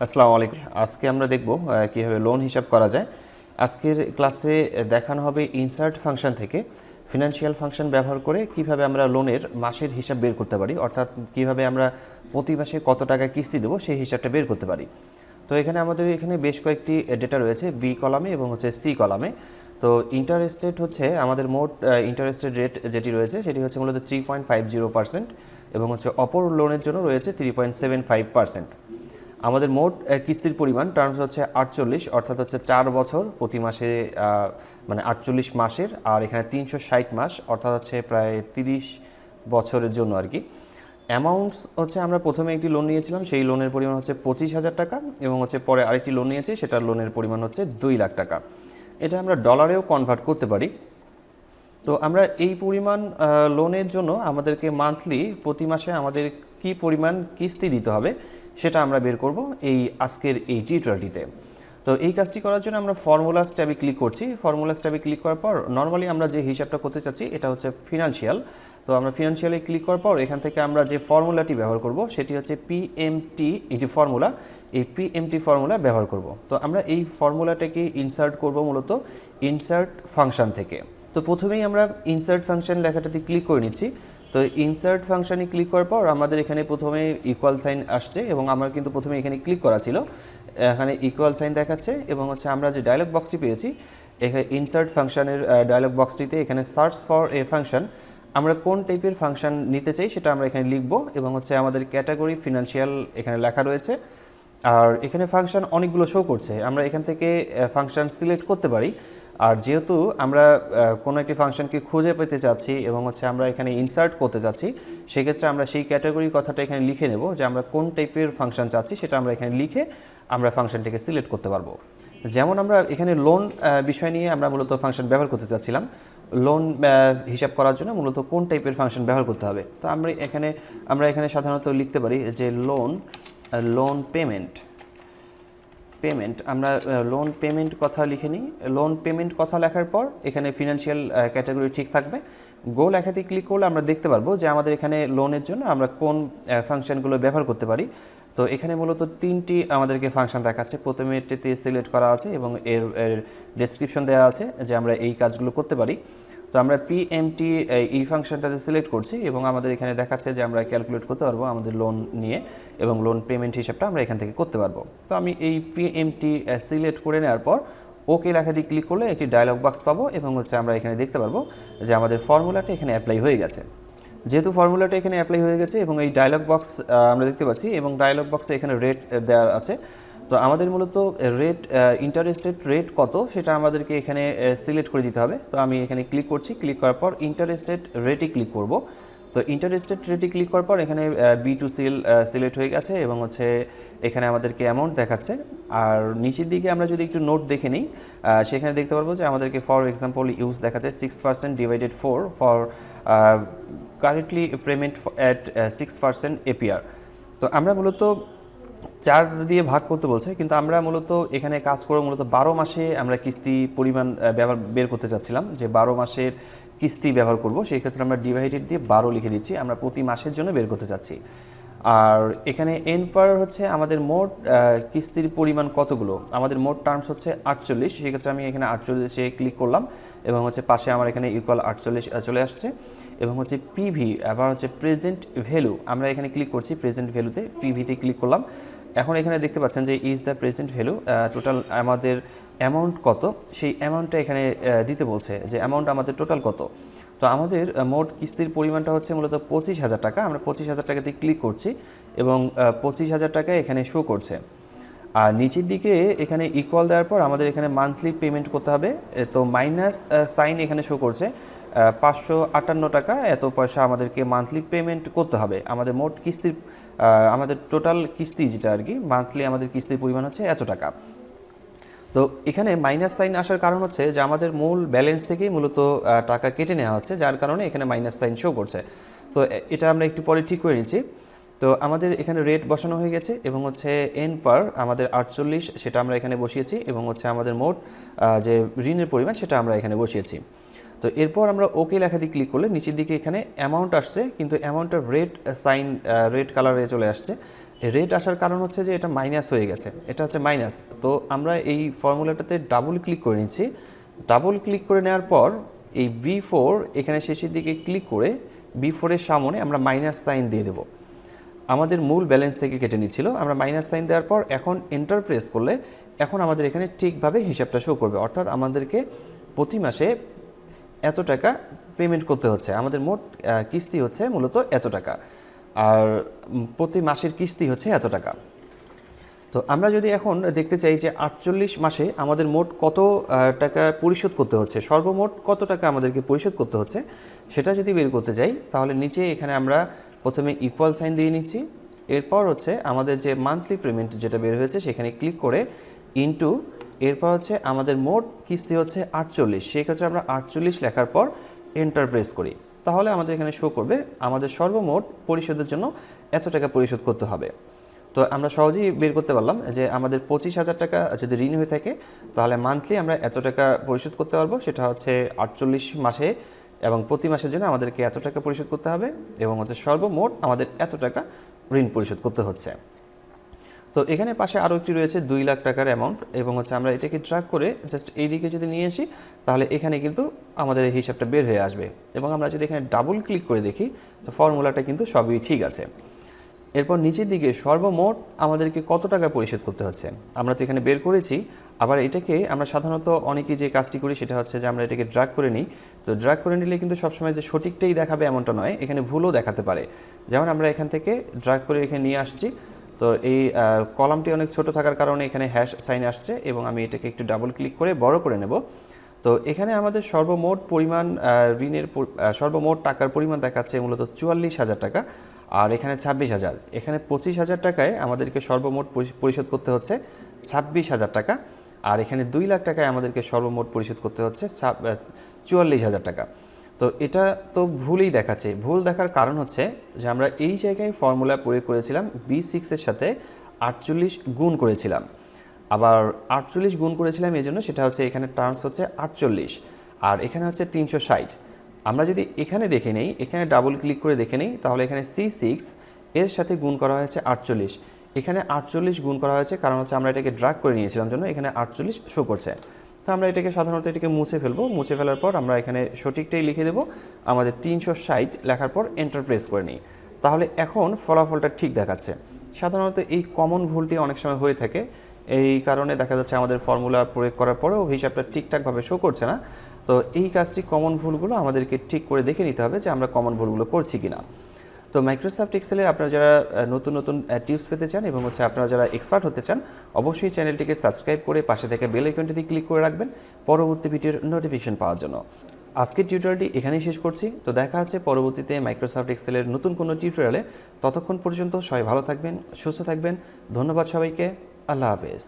আসসালামু আলাইকুম। আজকে আমরা দেখব কিভাবে লোন হিসাব করা যায়। আজকের ক্লাসে দেখানো হবে ইনসার্ট ফাংশন থেকে ফিনান্সিয়াল ফাংশন ব্যবহার করে কিভাবে আমরা লোনের মাসের হিসাব বের করতে পারি, অর্থাৎ কিভাবে আমরা প্রতি মাসে কত টাকা কিস্তি দেবো সেই হিসাবটা বের করতে পারি। তো আমাদের এখানে বেশ কয়েকটি ডেটা রয়েছে বি কলামে এবং সি কলামে। তো ইন্টারেস্ট রেট হচ্ছে আমাদের মোট ইন্টারেস্টেড রেট যেটি রয়েছে সেটি হচ্ছে মূলত 3.50% এবং অপর লোনের জন্য রয়েছে 3.75%। আমাদের মোট কিস্তির পরিমাণ টার্মস হচ্ছে 48, অর্থাৎ হচ্ছে 4 বছর প্রতি মাসে, মানে 48 মাসের, আর এখানে 360 মাস অর্থাৎ হচ্ছে প্রায় 30 বছরের জন্য আর কি। অ্যামাউন্টস হচ্ছে আমরা প্রথমে একটি লোন নিয়েছিলাম, সেই লোনের পরিমাণ হচ্ছে 25,000 টাকা এবং পরে আরেকটি লোন নিয়েছি, সেটার লোনের পরিমাণ হচ্ছে 2 লাখ টাকা। এটা আমরা ডলারেও কনভার্ট করতে পারি। তো আমরা এই পরিমাণ লোনের জন্য আমাদেরকে মান্থলি প্রতি মাসে আমাদের কি পরিমাণ কিস্তি দিতে হবে সেটা আমরা বের করব এই আজকের এই টিউটোরিয়ালটিতে। তো এই কাজটি করার জন্য আমরা ফর্মুলাস ট্যাবে ক্লিক করছি। ফর্মুলাস ট্যাবে ক্লিক করার পর নর্মালি আমরা যে হিসাবটা করতে চাচ্ছি এটা হচ্ছে ফিনান্সিয়াল। তো আমরা ফিনান্সিয়ালে ক্লিক করার পর এখান থেকে আমরা যে ফর্মুলাটি ব্যবহার করব সেটি হচ্ছে পিএমটি, এটি ফর্মুলা। এই পিএমটি ফর্মুলা ব্যবহার করব। তো আমরা এই ফর্মুলাটাকে ইনসার্ট করব মূলত ইনসার্ট ফাংশন থেকে। তো প্রথমেই আমরা ইনসার্ট ফাংশন লেখাটাতে ক্লিক করে নিচ্ছি। তো ইনসার্ট ফাংশনে ক্লিক করার পর আমাদের এখানে প্রথমে ইকুয়াল সাইন আসছে এবং আমার কিন্তু প্রথমে এখানে ক্লিক করা ছিল, এখানে ইকুয়াল সাইন দেখাচ্ছে এবং আমরা যে ডায়লগ বক্সটি পেয়েছি এখানে ইনসার্ট ফাংশনের ডায়লগ বক্সটিতে এখানে সার্চ ফর এ ফাংশন, আমরা কোন টাইপের ফাংশন নিতে চাই সেটা আমরা এখানে লিখব এবং আমাদের ক্যাটাগরি ফিনান্সিয়াল এখানে লেখা রয়েছে। আর এখানে ফাংশন অনেকগুলো শো করছে, আমরা এখান থেকে ফাংশন সিলেক্ট করতে পারি। আর যেহেতু আমরা কোনো একটি ফাংশনকে খুঁজে পেতে চাচ্ছি এবং আমরা এখানে ইনসার্ট করতে চাচ্ছি, সেক্ষেত্রে আমরা সেই ক্যাটাগরি কথাটা এখানে লিখে নেব যে আমরা কোন টাইপের ফাংশন চাচ্ছি, সেটা আমরা এখানে লিখে আমরা ফাংশনটিকে সিলেক্ট করতে পারবো। যেমন আমরা এখানে লোন বিষয় নিয়ে আমরা মূলত ফাংশন ব্যবহার করতে চাচ্ছিলাম। লোন হিসাব করার জন্য মূলত কোন টাইপের ফাংশন ব্যবহার করতে হবে, তো আমরা এখানে সাধারণত লিখতে পারি যে লোন পেমেন্ট আমরা লোন পেমেন্ট কথা লিখে নিই। লোন পেমেন্ট কথা লেখার পর এখানে ফিনান্সিয়াল ক্যাটাগরি ঠিক থাকবে। গো লেখাতে ক্লিক করলে আমরা দেখতে পারবো যে আমাদের এখানে লোনের জন্য আমরা কোন ফাংশনগুলো ব্যবহার করতে পারি। তো এখানে মূলত 3টি আমাদেরকে ফাংশন দেখাচ্ছে, প্রথমেটিতে সিলেক্ট করা আছে এবং এর ডেসক্রিপশন দেওয়া আছে যে আমরা এই কাজগুলো করতে পারি। তো আমরা পিএমটি এই ফাংশনটাতে সিলেক্ট করছি এবং আমাদের এখানে দেখাচ্ছে যে আমরা ক্যালকুলেট করতে পারবো আমাদের লোন নিয়ে এবং লোন পেমেন্ট হিসাবটা আমরা এখান থেকে করতে পারবো। তো আমি এই পিএমটি সিলেক্ট করে নেওয়ার পর ওকে লেখা দিয়ে ক্লিক করলে একটি ডায়লগ বক্স পাবো এবং আমরা এখানে দেখতে পারবো যে আমাদের ফর্মুলাটা এখানে অ্যাপ্লাই হয়ে গেছে। যেহেতু ফর্মুলাটা এখানে অ্যাপ্লাই হয়ে গেছে এবং এই ডায়লগ বক্স আমরা দেখতে পাচ্ছি এবং ডায়লগ বক্সে এখানে রেট দেওয়া আছে। তো আমাদের মূলত রেট, ইন্টারেস্টেড রেট কত সেটা আমাদেরকে এখানে সিলেক্ট করে দিতে হবে। তো আমি এখানে ক্লিক করছি, ক্লিক করার পর ইন্টারেস্টেড রেটে ক্লিক করব। তো ইন্টারেস্টেড রেটে ক্লিক করার পর এখানে B2CL সিলেক্ট হয়ে গেছে এবং এখানে আমাদেরকে অ্যামাউন্ট দেখাচ্ছে। আর নিচের দিকে আমরা যদি একটু নোট দেখে নিই, সেখানে দেখতে পারবো যে আমাদেরকে ফর এক্সাম্পল ইউজ দেখাচ্ছে 6% divided 4 for currently payment at 6% APR। তো আমরা মূলত 4 দিয়ে ভাগ করতে বলছে, কিন্তু আমরা মূলত এখানে কাজ করে মূলত 12 মাসে আমরা কিস্তি পরিমাণ বের করতে চাচ্ছিলাম, যে 12 মাসের কিস্তি ব্যবহার করব। সেই ক্ষেত্রে আমরা ডিভাইডেড দিয়ে 12 লিখে দিচ্ছি, আমরা প্রতি মাসের জন্য বের করতে চাচ্ছি। আর এখানে এন পার হচ্ছে আমাদের মোট কিস্তির পরিমাণ কতগুলো, আমাদের মোট টার্মস হচ্ছে 48। সেক্ষেত্রে আমি এখানে 48-এ ক্লিক করলাম এবং পাশে আমার এখানে ইকুয়াল 48 চলে আসছে এবং পিভি আবার প্রেজেন্ট ভ্যালু, আমরা এখানে ক্লিক করছি প্রেজেন্ট ভ্যালুতে, পিভিতে ক্লিক করলাম। এখন এখানে দেখতে পাচ্ছেন যে is the present value, total আমাদের অ্যামাউন্ট কত সেই অ্যামাউন্টটা এখানে দিতে বলছে যে অ্যামাউন্ট আমাদের টোটাল কত। তো আমাদের মোট কিস্তির পরিমাণটা হচ্ছে মূলত 25,000 টাকা। আমরা 25,000 টাকাতে ক্লিক করছি এবং 25,000 টাকা এখানে শো করছে। আর নিচের দিকে এখানে ইকুয়াল দেওয়ার পর আমাদের এখানে মান্থলি পেমেন্ট করতে হবে। তো মাইনাস সাইন এখানে শো করছে 558 টাকা এত পয়সা আমাদেরকে মান্থলি পেমেন্ট করতে হবে। আমাদের মোট কিস্তির আমাদের টোটাল কিস্তি যেটা আর কি মান্থলি আমাদের কিস্তির পরিমাণ হচ্ছে এত টাকা। তো এখানে মাইনাস সাইন আসার কারণ হচ্ছে যে আমাদের মূল ব্যালেন্স থেকেই মূলত টাকা কেটে নেওয়া হচ্ছে, যার কারণে এখানে মাইনাস সাইন শো করছে। তো এটা আমরা একটু পরে ঠিক করে নিচ্ছি। তো আমাদের এখানে রেট বসানো হয়ে গেছে এবং এন পার আমাদের 48 সেটা আমরা এখানে বসিয়েছি এবং আমাদের মোট যে ঋণের পরিমাণ সেটা আমরা এখানে বসিয়েছি। তো এরপর আমরা ওকে লেখা দিয়ে ক্লিক করলে নিচের দিকে এখানে অ্যামাউন্ট আসছে, কিন্তু অ্যামাউন্টটা রেড সাইন রেড কালারে চলে আসছে রেড আসার কারণ হচ্ছে যে এটা মাইনাস হয়ে গেছে, এটা হচ্ছে মাইনাস। তো আমরা এই ফর্মুলাটাতে ডাবল ক্লিক করে নিচ্ছি। ডাবল ক্লিক করে নেওয়ার পর এই B4 এখানে শেষের দিকে ক্লিক করে B4 এর সামনে আমরা মাইনাস সাইন দিয়ে দেবো। আমাদের মূল ব্যালেন্স থেকে কেটে নিচ্ছিল, আমরা মাইনাস সাইন দেওয়ার পর এখন এন্টার প্রেস করলে এখন আমাদের এখানে ঠিকভাবে হিসাবটা শো করবে, অর্থাৎ আমাদেরকে প্রতি মাসে এত টাকা পেমেন্ট করতে হচ্ছে। আমাদের মোট কিস্তি হচ্ছে মূলত এত টাকা, আর প্রতি মাসের কিস্তি হচ্ছে এত টাকা। তো আমরা যদি এখন দেখতে চাই যে 48 মাসে আমাদের মোট কত টাকা পরিশোধ করতে হচ্ছে, সর্বমোট কত টাকা আমাদেরকে পরিশোধ করতে হচ্ছে, সেটা যদি বের করতে যাই তাহলে নিচে এখানে আমরা প্রথমে ইকুয়াল সাইন দিয়ে নিচ্ছি। এরপর হচ্ছে আমাদের যে মান্থলি পেমেন্ট যেটা বের হয়েছে সেখানে ক্লিক করে ইনটু, এরপর হচ্ছে আমাদের মোট কিস্তি হচ্ছে 48, সেক্ষেত্রে আমরা 48 লেখার পর এন্টার প্রেস করি, তাহলে আমাদের এখানে শো করবে আমাদের সর্বমোট পরিশোধের জন্য এত টাকা পরিশোধ করতে হবে। তো আমরা সহজেই বের করতে পারলাম যে আমাদের 25,000 টাকা যদি ঋণ হয়ে থাকে তাহলে মান্থলি আমরা এত টাকা পরিশোধ করতে পারবো, সেটা হচ্ছে 48 মাসে, এবং প্রতি মাসের জন্য আমাদেরকে এত টাকা পরিশোধ করতে হবে, এবং হচ্ছে সর্বমোট আমাদের এত টাকা ঋণ পরিশোধ করতে হচ্ছে। তো এখানে পাশে আরও একটি রয়েছে 2 লাখ টাকার অ্যামাউন্ট, এবং হচ্ছে আমরা এটাকে ট্র্যাক করে জাস্ট এই দিকে যদি নিয়ে আসি তাহলে এখানে কিন্তু আমাদের এই হিসাবটা বের হয়ে আসবে, এবং আমরা যদি এখানে ডাবল ক্লিক করে দেখি তো ফর্মুলাটা কিন্তু সবই ঠিক আছে। এরপর নিচের দিকে সর্বমোট আমাদেরকে কত টাকা পরিশোধ করতে হচ্ছে আমরা তো এখানে বের করেছি। আবার এটাকে আমরা সাধারণত অনেকেই যে কাজটি করি সেটা হচ্ছে যে আমরা এটাকে ড্র্যাগ করে নিই। তো ড্র্যাগ করে নিলে কিন্তু সবসময় যে সঠিকটাই দেখাবে এমনটা নয়, এখানে ভুলও দেখাতে পারে। যেমন আমরা এখান থেকে ড্র্যাগ করে এখানে নিয়ে আসছি, তো এই কলামটি অনেক ছোট থাকার কারণে এখানে হ্যাশ সাইন আসছে, এবং আমি এটাকে একটু ডাবল ক্লিক করে বড় করে নেব। তো এখানে আমাদের সর্বমোট পরিমাণ ঋণের সর্বমোট টাকার পরিমাণ দেখাচ্ছে মূলত 44,000 টাকা, আর এখানে 26,000, এখানে 25,000 টাকায় আমাদেরকে সর্বমোট পরিশোধ করতে হচ্ছে 26,000 টাকা, আর এখানে 2 লাখ টাকায় আমাদেরকে সর্বমোট পরিশোধ করতে হচ্ছে 44,000 টাকা। তো এটা তো ভুলই দেখাচ্ছে। ভুল দেখার কারণ হচ্ছে যে আমরা এই জায়গায় ফর্মুলা প্রয়োগ করেছিলাম B6 এর সাথে 48 গুণ করেছিলাম, আবার 48 গুণ করেছিলাম এই জন্য সেটা হচ্ছে এখানে টার্মস হচ্ছে 48, আর এখানে হচ্ছে 360। আমরা যদি এখানে দেখে নেই, এখানে ডাবল ক্লিক করে দেখে নেই, তাহলে এখানে C6 এর সাথে গুণ করা হয়েছে 48, এখানে 48 গুণ করা হয়েছে, কারণ হচ্ছে আমরা এটাকে ড্র্যাগ করে নিয়েছিলাম জন্য এখানে 48 শো করছে। তো আমরা এটাকে সাধারণত এটাকে মুছে ফেলবো, মুছে ফেলার পর আমরা এখানে সঠিকটাই লিখে দেবো, আমাদের 360 লেখার পর এন্টার প্রেস করে নিই, তাহলে এখন ফলাফলটা ঠিক দেখাচ্ছে। সাধারণত এই কমন ভুলটি অনেক সময় হয়ে থাকে, এই কারণে দেখা যাচ্ছে আমাদের ফর্মুলা প্রয়োগ করার পরেও হিসাবটা ঠিকঠাকভাবে শো করছে না। তো এই কাজটি কমন ভুলগুলো আমাদেরকে ঠিক করে দেখে নিতে হবে যে আমরা কমন ভুলগুলো করছি কিনা। তো মাইক্রোসফট এক্সেলে আপনারা যারা নতুন নতুন টিপস পেতে চান এবং হচ্ছে আপনারা যারা এক্সপার্ট হতে চান, অবশ্যই চ্যানেলটিকে সাবস্ক্রাইব করে পাশে থেকে বেল আইকনটিতে ক্লিক করে রাখবেন পরবর্তী ভিডিওর নোটিফিকেশন পাওয়ার জন্য। আজকের টিউটোরিয়ালটি এখানেই শেষ করছি। তো দেখা হচ্ছে পরবর্তীতে মাইক্রোসফট এক্সেলের নতুন কোনো টিউটোরিয়ালে। ততক্ষণ পর্যন্ত সবাই ভালো থাকবেন, সুস্থ থাকবেন। ধন্যবাদ সবাইকে। আল্লাহ হাফেজ।